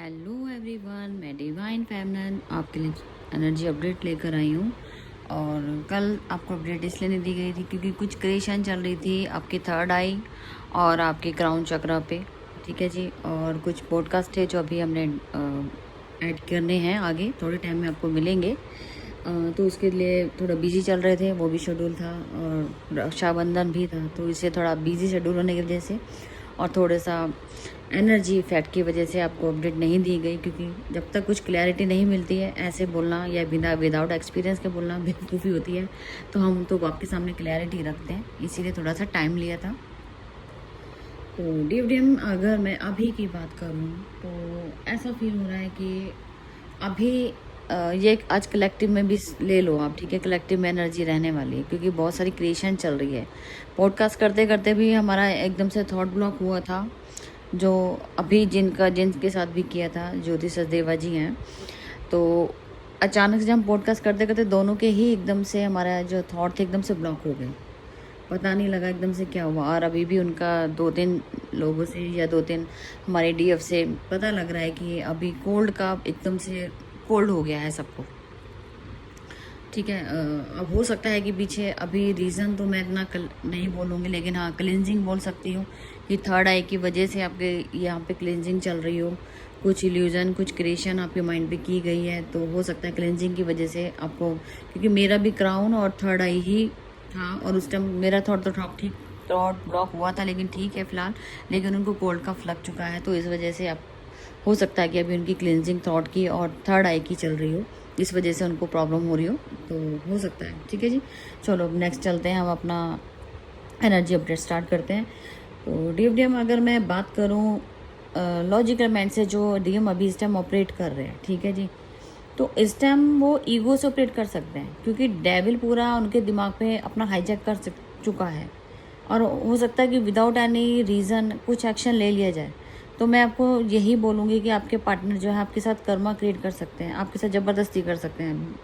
Hello everyone, मैं divine feminine आपके लिए एनर्जी अपडेट लेकर आई हूँ। और कल आपको अपडेट इसलिए नहीं दी गई थी क्योंकि कुछ क्रिएशन चल रही थी आपकी थर्ड आई और आपके क्राउन चक्रा पे, ठीक है जी। और कुछ पॉडकास्ट है जो अभी हमने ऐड करने हैं, आगे थोड़े टाइम में आपको मिलेंगे। तो उसके लिए थोड़ा बिजी चल रहे थे, वो भी शेड्यूल था और रक्षाबंधन भी था, तो इससे थोड़ा बिजी शेड्यूल होने की वजह से और थोड़ा सा एनर्जी इफेक्ट की वजह से आपको अपडेट नहीं दी गई। क्योंकि जब तक कुछ क्लैरिटी नहीं मिलती है, ऐसे बोलना या बिना विदाउट एक्सपीरियंस के बोलना बेवकूफ़ी होती है। तो हम तो आपके सामने क्लैरिटी रखते हैं, इसीलिए थोड़ा सा टाइम लिया था। तो डीएफडीएम अगर मैं अभी की बात करूँ तो ऐसा फील हो रहा है कि अभी ये आज कलेक्टिव में भी ले लो आप, ठीक है। कलेक्टिव में एनर्जी रहने वाली है क्योंकि बहुत सारी क्रिएशन चल रही है। पॉडकास्ट करते करते भी हमारा एकदम से थॉट ब्लॉक हुआ था, जो अभी जिनके साथ भी किया था, ज्योति सचदेवा जी हैं। तो अचानक से हम पॉडकास्ट करते करते दोनों के ही एकदम से हमारा जो थॉट थे एकदम से ब्लॉक हो गए, पता नहीं लगा एकदम से क्या हुआ। और अभी भी उनका 2-3 लोगों से या 2-3 हमारे डीएफ से पता लग रहा है कि अभी कोल्ड का एकदम से कोल्ड हो गया है सबको, ठीक है। अब हो सकता है कि पीछे अभी रीज़न तो मैं इतना नहीं बोलूँगी, लेकिन हाँ क्लिनजिंग बोल सकती हूँ कि थर्ड आई की वजह से आपके यहाँ पे क्लिनजिंग चल रही हो। कुछ इल्यूजन, कुछ क्रिएशन आपके माइंड पे की गई है, तो हो सकता है क्लिनजिंग की वजह से आपको, क्योंकि मेरा भी क्राउन और थर्ड आई ही था और उस टाइम मेरा थॉट ब्लॉक हुआ था, लेकिन ठीक है फिलहाल। लेकिन उनको कोल्ड का लग चुका है, तो इस वजह से आप हो सकता है कि अभी उनकी क्लिनजिंग थॉट की और थर्ड आई की चल रही हो, इस वजह से उनको प्रॉब्लम हो रही हो, तो हो सकता है, ठीक है जी। चलो अब नेक्स्ट चलते हैं, हम अपना एनर्जी अपडेट स्टार्ट करते हैं। तो डीएम अगर मैं बात करूँ लॉजिकल माइंड से, जो डीएम अभी इस टाइम ऑपरेट कर रहे हैं, ठीक है जी। तो इस टाइम वो ईगो से ऑपरेट कर सकते हैं क्योंकि डेविल पूरा उनके दिमाग पे अपना हाईजैक कर चुका है और हो सकता है कि विदाउट एनी रीज़न कुछ एक्शन ले लिया जाए। तो मैं आपको यही बोलूँगी कि आपके पार्टनर जो है आपके साथ कर्मा क्रिएट कर सकते हैं, आपके साथ ज़बरदस्ती कर सकते हैं।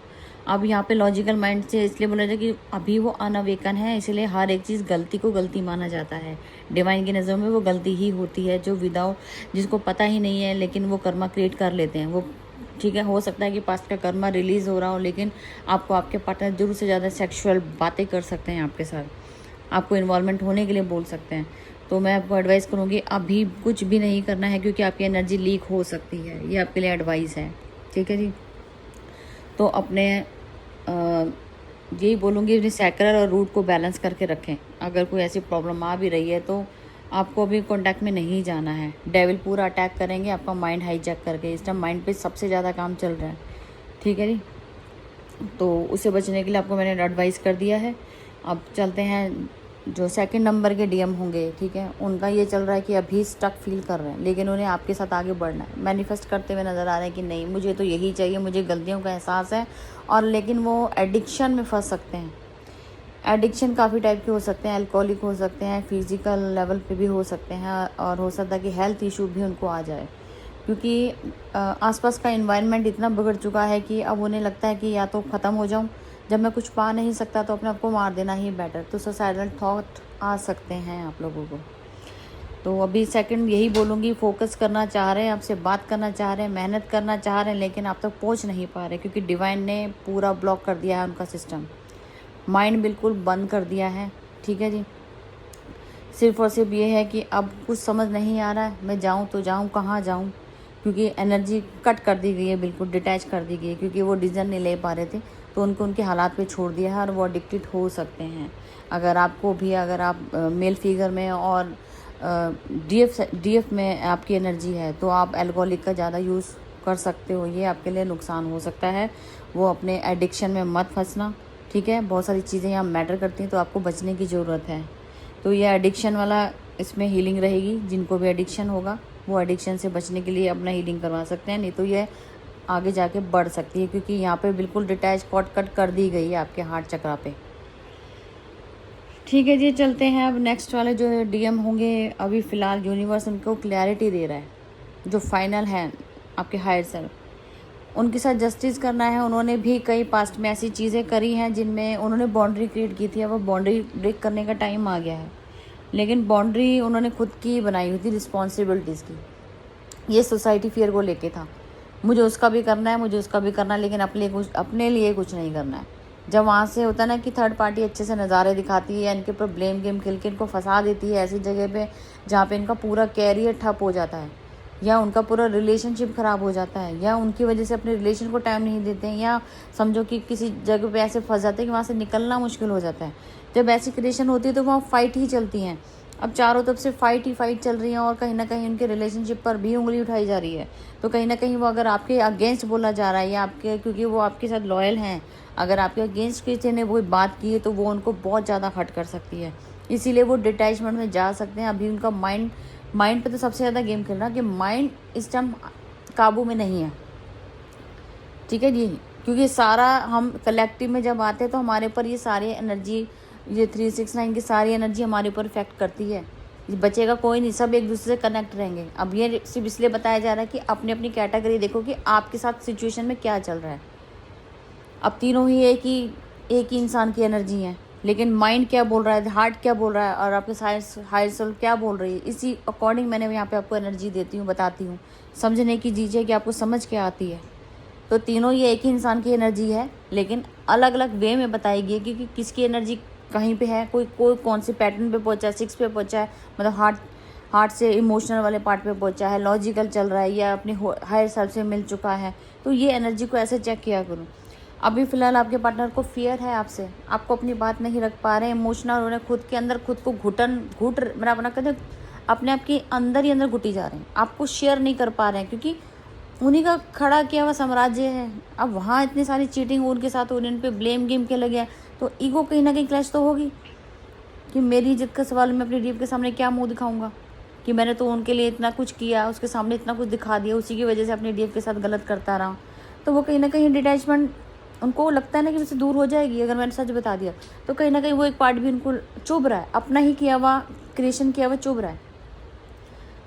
अब यहाँ पे लॉजिकल माइंड से इसलिए बोला जाए कि अभी वो अनअवेकन है, इसलिए हर एक चीज़ गलती को गलती माना जाता है। डिवाइन की नज़र में वो गलती ही होती है, जो जिसको पता ही नहीं है लेकिन वो कर्मा क्रिएट कर लेते हैं वो, ठीक है। हो सकता है कि पास्ट का कर्मा रिलीज़ हो रहा हो, लेकिन आपको आपके पार्टनर ज़रूर से ज़्यादा सेक्सुअल बातें कर सकते हैं आपके साथ, आपको इन्वॉल्वमेंट होने के लिए बोल सकते हैं। तो मैं आपको एडवाइस करूँगी अभी कुछ भी नहीं करना है क्योंकि आपकी एनर्जी लीक हो सकती है, ये आपके लिए एडवाइस है, ठीक है जी। तो अपने यही बोलूँगी अपने सैक्रल और रूट को बैलेंस करके रखें। अगर कोई ऐसी प्रॉब्लम आ भी रही है तो आपको अभी कॉन्टैक्ट में नहीं जाना है। डेविल पूरा अटैक करेंगे आपका माइंड हाईजैक करके, इस टाइम माइंड पे सबसे ज़्यादा काम चल रहा है, ठीक है जी। तो उससे बचने के लिए आपको मैंने एडवाइस कर दिया है। अब चलते हैं जो सेकंड नंबर के डीएम होंगे, ठीक है। उनका ये चल रहा है कि अभी स्टक फील कर रहे हैं, लेकिन उन्हें आपके साथ आगे बढ़ना है। मैनिफेस्ट करते हुए नज़र आ रहे हैं कि नहीं मुझे तो यही चाहिए, मुझे गलतियों का एहसास है। और लेकिन वो एडिक्शन में फंस सकते हैं। एडिक्शन काफ़ी टाइप के हो सकते हैं, अल्कोहलिक हो सकते हैं, फिजिकल लेवल पे भी हो सकते हैं, और हो सकता है कि हेल्थ इशू भी उनको आ जाए क्योंकि आसपास का एनवायरनमेंट इतना बिगड़ चुका है कि अब उन्हें लगता है कि या तो ख़त्म हो जाऊं, जब मैं कुछ पा नहीं सकता तो अपने आप को मार देना ही बेटर। तो सुसाइडल थॉट आ सकते हैं आप लोगों को। तो अभी सेकंड यही बोलूँगी, फोकस करना चाह रहे हैं, आपसे बात करना चाह रहे हैं, मेहनत करना चाह रहे हैं, लेकिन आप तक पहुँच नहीं पा रहे क्योंकि डिवाइन ने पूरा ब्लॉक कर दिया है उनका सिस्टम, माइंड बिल्कुल बंद कर दिया है, ठीक है जी। सिर्फ और सिर्फ ये है कि अब कुछ समझ नहीं आ रहा है, मैं जाऊँ तो जाऊँ कहाँ जाऊँ, क्योंकि एनर्जी कट कर दी गई है, बिल्कुल डिटैच कर दी गई है क्योंकि वो डिसीजन नहीं ले पा रहे थे, तो उनको उनके हालात पे छोड़ दिया है और वो एडिक्टेड हो सकते हैं। अगर आपको भी, अगर आप मेल फिगर में और डीएफ में आपकी एनर्जी है तो आप एल्कोहलिक का ज़्यादा यूज़ कर सकते हो, ये आपके लिए नुकसान हो सकता है। वो अपने एडिक्शन में मत फंसना, ठीक है। बहुत सारी चीज़ें यहाँ मैटर करती हैं, तो आपको बचने की ज़रूरत है। तो ये एडिक्शन वाला इसमें हीलिंग रहेगी, जिनको भी एडिक्शन होगा वो एडिक्शन से बचने के लिए अपना हीलिंग करवा सकते हैं, नहीं तो ये आगे जाके बढ़ सकती है क्योंकि यहाँ पे बिल्कुल डिटैच कॉट कट कर दी गई है आपके हार्ट चक्रा पे, ठीक है जी। चलते हैं अब नेक्स्ट वाले जो डीएम होंगे। अभी फ़िलहाल यूनिवर्स उनको क्लैरिटी दे रहा है, जो फाइनल है आपके हायर सेल्फ, उनके साथ जस्टिस करना है। उन्होंने भी कई पास्ट में ऐसी चीज़ें करी हैं जिनमें उन्होंने बाउंड्री क्रिएट की थी, अब वो बाउंड्री ब्रेक करने का टाइम आ गया है। लेकिन बाउंड्री उन्होंने खुद की बनाई हुई थी रिस्पॉन्सिबिलिटीज़ की, ये सोसाइटी फियर को लेके था, मुझे उसका भी करना है, मुझे उसका भी करना है, लेकिन अपने लिए कुछ नहीं करना है। जब वहाँ से होता है ना कि थर्ड पार्टी अच्छे से नज़ारे दिखाती है, इनके ऊपर ब्लेम गेम खेल के इनको फंसा देती है ऐसी जगह पे जहाँ पे इनका पूरा कैरियर ठप हो जाता है, या उनका पूरा रिलेशनशिप ख़राब हो जाता है, या उनकी वजह से अपने रिलेशन को टाइम नहीं देते हैं, या समझो कि किसी जगह पे ऐसे फंस जाते हैं कि वहाँ से निकलना मुश्किल हो जाता है। जब ऐसी क्रिएशन होती है तो वहाँ फाइट ही चलती हैं। अब चारों तरफ से फाइट ही फाइट चल रही है और कहीं ना कहीं उनके रिलेशनशिप पर भी उंगली उठाई जा रही है। तो कहीं ना कहीं वो अगर आपके अगेंस्ट बोला जा रहा है, या आपके, क्योंकि वो आपके साथ लॉयल हैं, अगर आपके अगेंस्ट किसी ने वो बात की है तो वो उनको बहुत ज़्यादा हर्ट कर सकती है। इसीलिए वो डिटैचमेंट में जा सकते हैं। अभी उनका माइंड पे तो सबसे ज़्यादा गेम खेल रहा है कि माइंड इस टाइम काबू में नहीं है, ठीक है जी। क्योंकि सारा हम कलेक्टिव में जब आते हैं तो हमारे ऊपर ये सारी एनर्जी, ये 369 की सारी एनर्जी हमारे ऊपर इफेक्ट करती है। बचेगा कोई नहीं, सब एक दूसरे से कनेक्ट रहेंगे। अब ये सिर्फ इसलिए बताया जा रहा है कि अपनी अपनी कैटेगरी देखो कि आपके साथ सिचुएशन में क्या चल रहा है। अब तीनों ही एक ही इंसान की एनर्जी है, लेकिन माइंड क्या बोल रहा है, हार्ट क्या बोल रहा है, और आपके हायर सोल क्या बोल रही है, इसी अकॉर्डिंग मैंने यहाँ पे आपको एनर्जी देती हूँ, बताती हूँ। समझने की दीजिए कि आपको समझ क्या आती है। तो तीनों ये एक ही इंसान की एनर्जी है, लेकिन अलग अलग वे में बताई गई है, क्योंकि किसकी एनर्जी कहीं पे है, कोई कौन से पैटर्न पे पहुंचा है, 6 पे पहुंचा है, मतलब हार्ट से इमोशनल वाले पार्ट पे पहुंचा है, लॉजिकल चल रहा है, या अपने हायर सेल्फ से मिल चुका है। तो ये एनर्जी को ऐसे चेक किया करूँ। अभी फ़िलहाल आपके पार्टनर को फियर है आपसे, आपको अपनी बात नहीं रख पा रहे हैं, इमोशनल हो रहे हैं, खुद के अंदर खुद को मेरा अपना कहते अपने आप के अंदर ही अंदर घुटी जा रहे हैं, आपको शेयर नहीं कर पा रहे हैं, क्योंकि उन्हीं का खड़ा किया हुआ साम्राज्य है। अब वहाँ इतनी सारी चीटिंग उनके साथ हो रही, उन पर ब्लेम गेम खेला गया, तो ईगो कहीं ना कहीं क्लैश तो होगी कि मेरी इज्जत का सवाल, मैं अपनी डीप के सामने क्या मुंह दिखाऊंगा कि मैंने तो उनके लिए इतना कुछ किया, उसके सामने इतना कुछ दिखा दिया, उसी की वजह से अपनी डीप के साथ गलत करता रहा। तो वो कहीं ना कहीं डिटैचमेंट, उनको लगता है ना कि मुझसे दूर हो जाएगी अगर मैंने सच बता दिया, तो कहीं ना कहीं वो एक पार्ट भी उनको चुभ रहा है, अपना ही किया हुआ क्रिएशन किया हुआ चुभ रहा है।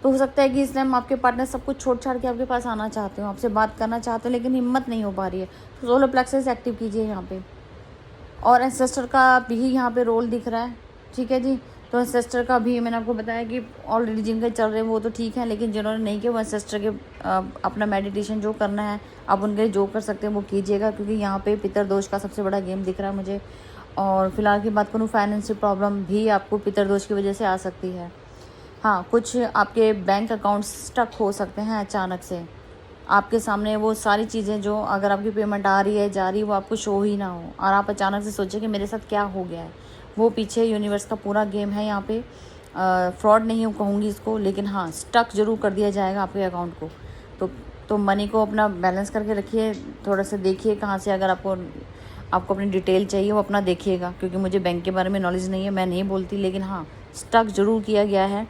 तो हो सकता है कि इस टाइम आपके पार्टनर सब कुछ छोड़ छाड़ के आपके पास आना चाहते हो, आपसे बात करना चाहते हो, लेकिन हिम्मत नहीं हो पा रही है। तो सोलर प्लेक्सस एक्टिव कीजिए यहाँ पे, और एंसेस्टर का भी यहाँ पे रोल दिख रहा है, ठीक है जी। तो एंसेस्टर का भी मैंने आपको बताया कि ऑलरेडी जिनके चल रहे हैं वो तो ठीक है, लेकिन जिन्होंने नहीं किया वो एंसेस्टर के अपना मेडिटेशन जो करना है आप उनके लिए जो कर सकते हैं वो कीजिएगा, क्योंकि यहाँ पे पितरदोष का सबसे बड़ा गेम दिख रहा है मुझे। और फिलहाल की बात करूँ, फाइनेंशियल प्रॉब्लम भी आपको पितरदोष की वजह से आ सकती है। हाँ, कुछ आपके बैंक अकाउंट स्टक हो सकते हैं अचानक से, आपके सामने वो सारी चीज़ें जो अगर आपकी पेमेंट आ रही है जा रही है वो आपको शो ही ना हो, और आप अचानक से सोचें कि मेरे साथ क्या हो गया है। वो पीछे यूनिवर्स का पूरा गेम है यहाँ पे। फ्रॉड नहीं कहूँगी इसको, लेकिन हाँ स्टक जरूर कर दिया जाएगा आपके अकाउंट को। तो मनी को अपना बैलेंस करके रखिए, थोड़ा सा देखिए कहाँ से, अगर आपको अपनी डिटेल चाहिए वो अपना देखिएगा, क्योंकि मुझे बैंक के बारे में नॉलेज नहीं है, मैं नहीं बोलती, लेकिन हाँ स्टक जरूर किया गया है।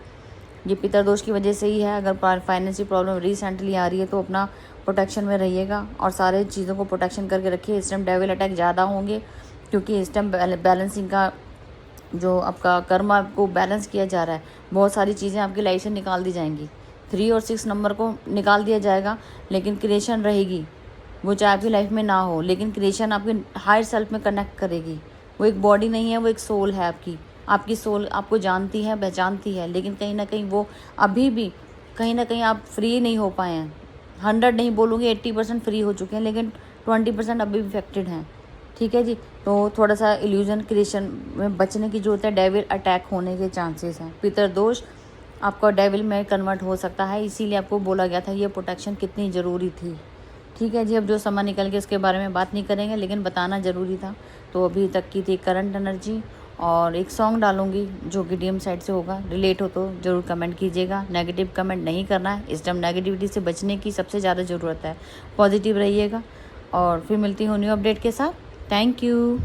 ये पितरदोष की वजह से ही है। अगर फाइनेंशियल प्रॉब्लम रिसेंटली आ रही है तो अपना प्रोटेक्शन में रहिएगा और सारे चीज़ों को प्रोटेक्शन करके रखिए। इस टाइम डेविल अटैक ज़्यादा होंगे, क्योंकि इस टाइम बैलेंसिंग का जो आपका कर्म आपको बैलेंस किया जा रहा है, बहुत सारी चीज़ें आपकी लाइफ से निकाल दी जाएंगी। 3 और 6 नंबर को निकाल दिया जाएगा, लेकिन क्रिएशन रहेगी। वो चाहे आपकी लाइफ में ना हो, लेकिन क्रिएशन आपके हायर सेल्फ में कनेक्ट करेगी। वो एक बॉडी नहीं है, वो एक सोल है आपकी सोल आपको जानती है, पहचानती है, लेकिन कहीं ना कहीं वो अभी भी कहीं ना कहीं आप फ्री नहीं हो पाए हैं। 100 नहीं बोलूँगी, 80% फ्री हो चुके हैं, लेकिन 20% अभी भी इफेक्टेड हैं, ठीक है जी। तो थोड़ा सा इल्यूजन क्रिएशन में बचने की जरूरत है, डेविल अटैक होने के चांसेस हैं। पितरदोष आपका डेविल में कन्वर्ट हो सकता है, इसीलिए आपको बोला गया था ये प्रोटेक्शन कितनी ज़रूरी थी, ठीक है जी। अब जो समय निकल के इसके बारे में बात नहीं करेंगे, लेकिन बताना ज़रूरी था। तो अभी तक की थी करंट एनर्जी, और एक सॉन्ग डालूंगी जो कि डीएम साइड से होगा, रिलेट हो तो ज़रूर कमेंट कीजिएगा। नेगेटिव कमेंट नहीं करना है, इस टाइम नेगेटिविटी से बचने की सबसे ज़्यादा ज़रूरत है। पॉजिटिव रहिएगा, और फिर मिलती हूँ न्यू अपडेट के साथ। Thank you.